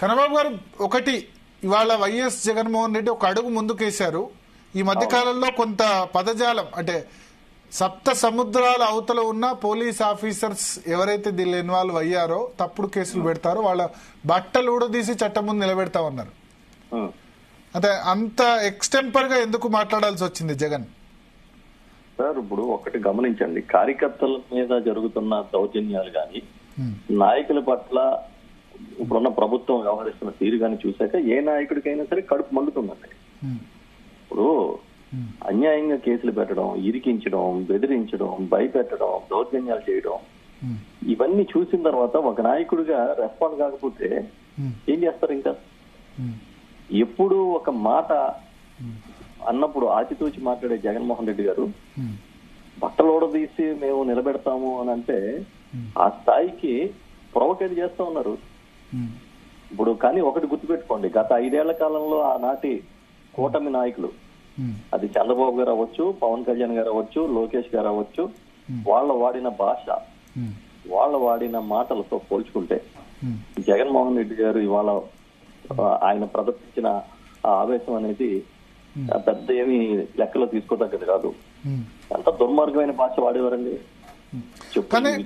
కన్నబాబు గారు, ఒకటి ఇవాళ వైఎస్ జగన్మోహన్ రెడ్డి ఒక అడుగు ముందుకేశారు. ఈ మధ్య కాలంలో కొంత పదజాలం అంటే సప్త సముద్రాల అవతల ఉన్న పోలీస్ ఆఫీసర్స్ ఎవరైతే దీనిలో ఇన్వాల్వ్ అయ్యారో తప్పుడు కేసులు పెడతారో వాళ్ళ బట్టలు ఊడదీసి చట్టం ముందు నిలబెడతామన్నారు. అంటే అంత ఎక్స్టెంపర్ గా ఎందుకు మాట్లాడాల్సి వచ్చింది జగన్? సార్, ఇప్పుడు ఒకటి గమనించండి, కార్యకర్తల మీద జరుగుతున్న దౌర్జన్యాలు గాని, నాయకుల పట్ల ఇప్పుడున్న ప్రభుత్వం వ్యవహరిస్తున్న తీరు గాని చూశాక ఏ నాయకుడికైనా సరే కడుపు మండుతుందండి. ఇప్పుడు అన్యాయంగా కేసులు పెట్టడం, ఇరికించడం, బెదిరించడం, భయపెట్టడం, దౌర్జన్యాలు చేయడం, ఇవన్నీ చూసిన తర్వాత ఒక నాయకుడిగా రెస్పాండ్ కాకపోతే ఏం చేస్తారు? ఇంకా ఎప్పుడు ఒక మాట అన్నప్పుడు ఆచితూచి మాట్లాడే జగన్మోహన్ రెడ్డి గారు బట్టలోడదీసి మేము నిలబెడతాము అని అంటే ఆ స్థాయికి ప్రొవోకేట్ చేస్తా ఉన్నారు. ఇప్పుడు కానీ ఒకటి గుర్తుపెట్టుకోండి, గత 5 ఏళ్ల కాలంలో ఆనాటి కూటమి నాయకులు, అది చంద్రబాబు గారు అవ్వచ్చు, పవన్ కళ్యాణ్ గారు అవ్వచ్చు, లోకేష్ గారు అవ్వచ్చు, వాళ్ళ వాడిన భాష, వాళ్ళ వాడిన మాటలతో పోల్చుకుంటే జగన్మోహన్ రెడ్డి గారు ఇవాళ ఆయన ప్రదర్శించిన ఆ ఆవేశం అనేది పెద్ద ఏమి లెక్కలో తీసుకోదగ్గది కాదు. ఎంత దుర్మార్గమైన భాష వాడేవారండి.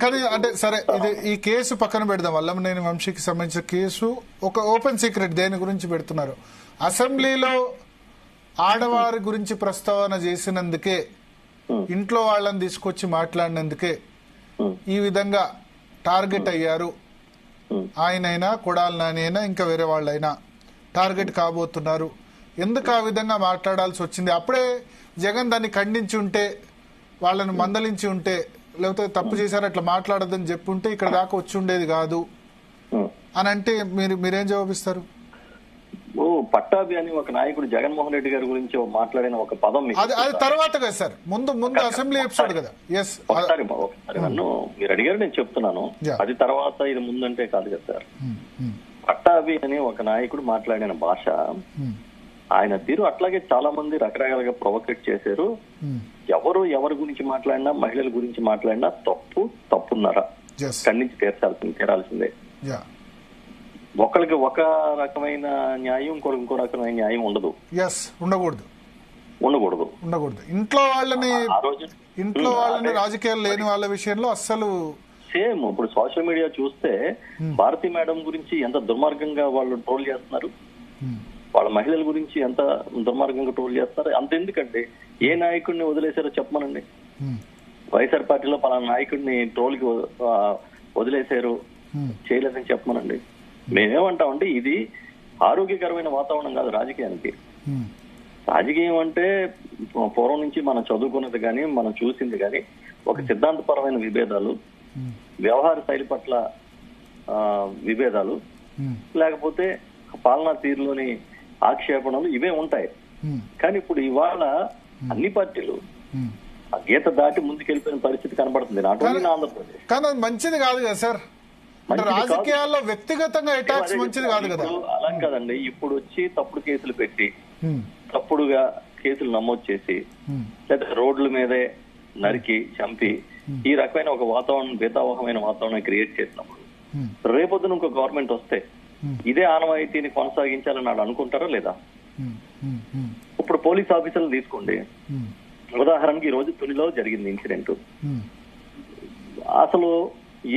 కానీ అంటే సరే, ఇది ఈ కేసు పక్కన పెడదాం. వల్లభనేని వంశీకి సంబంధించిన కేసు ఒక ఓపెన్ సీక్రెట్. దేని గురించి పెడుతున్నారు? అసెంబ్లీలో ఆడవారి గురించి ప్రస్తావన చేసినందుకే, ఇంట్లో వాళ్ళని తీసుకొచ్చి మాట్లాడినందుకే ఈ విధంగా టార్గెట్ అయ్యారు. ఆయనైనా, కొడాలి నాని అయినా, ఇంకా వేరే వాళ్ళైనా టార్గెట్ కాబోతున్నారు. ఎందుకు ఆ విధంగా మాట్లాడాల్సి వచ్చింది? అప్పుడే జగన్ దాన్ని ఖండించి ఉంటే, వాళ్ళని మందలించి ఉంటే, లేకపోతే తప్పు చేశారు అట్లా మాట్లాడద్దని చెప్పుంటే ఇక్కడ దాకా వచ్చి ఉండేది కాదు అని అంటే మీరేం జవాబిస్తారు? పట్టాభి అని ఒక నాయకుడు జగన్మోహన్ రెడ్డి గారి గురించి మాట్లాడిన ఒక పదం అది తర్వాత కదా సార్, ముందు అసెంబ్లీ ఎపిసోడ్ కదా. ఒకసారి నన్ను మీరు అడిగారు, నేను చెప్తున్నాను. అది తర్వాత ఇది ముందంటే కాదు కదా సార్. పట్టాభి అని ఒక నాయకుడు మాట్లాడిన భాష, ఆయన తీరు అట్లాగే చాలా మంది రకరకాలుగా ప్రొవోకేట్ చేశారు. ఎవరి గురించి మాట్లాడినా, మహిళల గురించి మాట్లాడినా తప్పున్నారా ఖండించి తీరాల్సిందే. ఒకరికి ఒక రకమైన న్యాయం, ఇంకో రకమైన న్యాయం ఉండకూడదు. ఇంట్లో వాళ్ళని రాజకీయాలు లేని వాళ్ళ విషయంలో అస్సలు సేమ్. ఇప్పుడు సోషల్ మీడియా చూస్తే భారతి మేడం గురించి ఎంత దుర్మార్గంగా వాళ్ళు ట్రోల్ చేస్తున్నారు, వాళ్ళ మహిళల గురించి ఎంత దుర్మార్గంగా ట్రోల్ చేస్తారు. అంతెందుకంటే ఏ నాయకుడిని వదిలేశారో చెప్పమనండి. వైఎస్ఆర్ పార్టీలో పలానా నాయకుడిని ట్రోల్కి వదిలేశారు, చేయలేదని చెప్పమనండి. మేమేమంటామంటే ఇది ఆరోగ్యకరమైన వాతావరణం కాదు రాజకీయానికి. రాజకీయం అంటే పూర్వం నుంచి మనం చదువుకున్నది కానీ, మనం చూసింది కానీ ఒక సిద్ధాంతపరమైన విభేదాలు, వ్యవహార శైలి పట్ల విభేదాలు, లేకపోతే పాలనా తీరులోని ఆక్షేపణలు, ఇవే ఉంటాయి. కానీ ఇప్పుడు ఇవాళ అన్ని పార్టీలు ఆ గీత దాటి ముందుకెళ్ళిపోయిన పరిస్థితి కనబడుతుంది. Not only Andhra Pradesh. కానీ అది మంచిది కాదు కదా సార్. రాజకీయాల్లో వ్యక్తిగతంగా అటాక్స్ మంచిది కాదు కదా. అలా కదండి. ఇప్పుడు వచ్చి తప్పుడు కేసులు పెట్టి, తప్పుడుగా కేసులు నమోదు చేసి, లేదా రోడ్ల మీదే నరికి చంపి ఈ రకమైన ఒక వాతావరణం, భేదావహమైన వాతావరణం క్రియేట్ చేసినప్పుడు రేపొద్దున ఇంకో గవర్నమెంట్ వస్తే ఇదే ఆనవాయితీని కొనసాగించాలని నాడు అనుకుంటారా లేదా? ఇప్పుడు పోలీస్ ఆఫీసర్లు తీసుకోండి. ఉదాహరణకి ఈ రోజు తునిలో జరిగింది ఇన్సిడెంట్. అసలు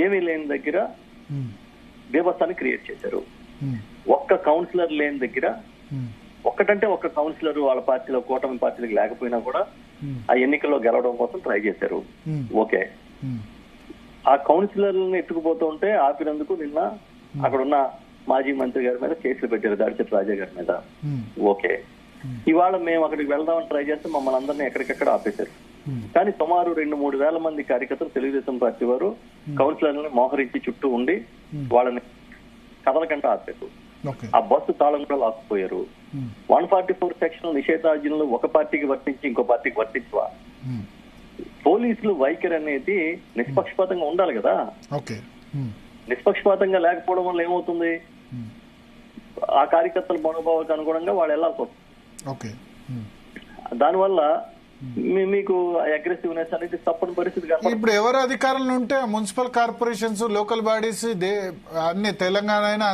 ఏమీ లేని దగ్గర బేబస్తాన్ని క్రియేట్ చేశారు. ఒక్క కౌన్సిలర్ లేని దగ్గర, ఒక్క కౌన్సిలర్ వాళ్ళ పార్టీలో, కూటమి పార్టీలకు లేకపోయినా కూడా ఆ ఎన్నికల్లో గెలవడం కోసం ట్రై చేశారు. ఓకే, ఆ కౌన్సిలర్లను ఎత్తుకుపోతూ ఉంటే ఆపినందుకు నిన్న అక్కడున్న మాజీ మంత్రి గారి మీద కేసులు పెట్టారు, దాడిచెట్టు రాజా గారి మీద. ఓకే, ఇవాళ మేము అక్కడికి వెళ్దామని ట్రై చేస్తే మమ్మల్ని అందరినీ ఎక్కడికెక్కడ ఆపేశారు. కానీ సుమారు 2-3 వేల మంది కార్యకర్తలు తెలుగుదేశం పార్టీ వారు కౌన్సిలర్లను మోహరించి చుట్టూ ఉండి వాళ్ళని కదలకంట ఆపేశారు. ఆ బస్సు తాళం కూడా లాక్కుపోయారు. 144 సెక్షన్ నిషేధాజ్ఞలు ఒక పార్టీకి వర్తించి ఇంకో పార్టీకి వర్తించవా? పోలీసులు వైఖరి అనేది నిష్పక్షపాతంగా ఉండాలి కదా. నిష్పక్షపాతంగా లేకపోవడం వల్ల ఏమవుతుంది? ఆ కార్యకర్తల మనోభావాలకు అనుగుణంగా వాళ్ళు వెళ్లాల్సి వస్తుంది. దానివల్ల మీకు అగ్రెసివ్నెస్ అనేది తప్పని పరిస్థితి కనపడుతుంది. ఇప్పుడు ఎవరు అధికారంలో ఉంటే మున్సిపల్ కార్పొరేషన్స్, లోకల్ బాడీస్ అన్ని తెలంగాణ అయినా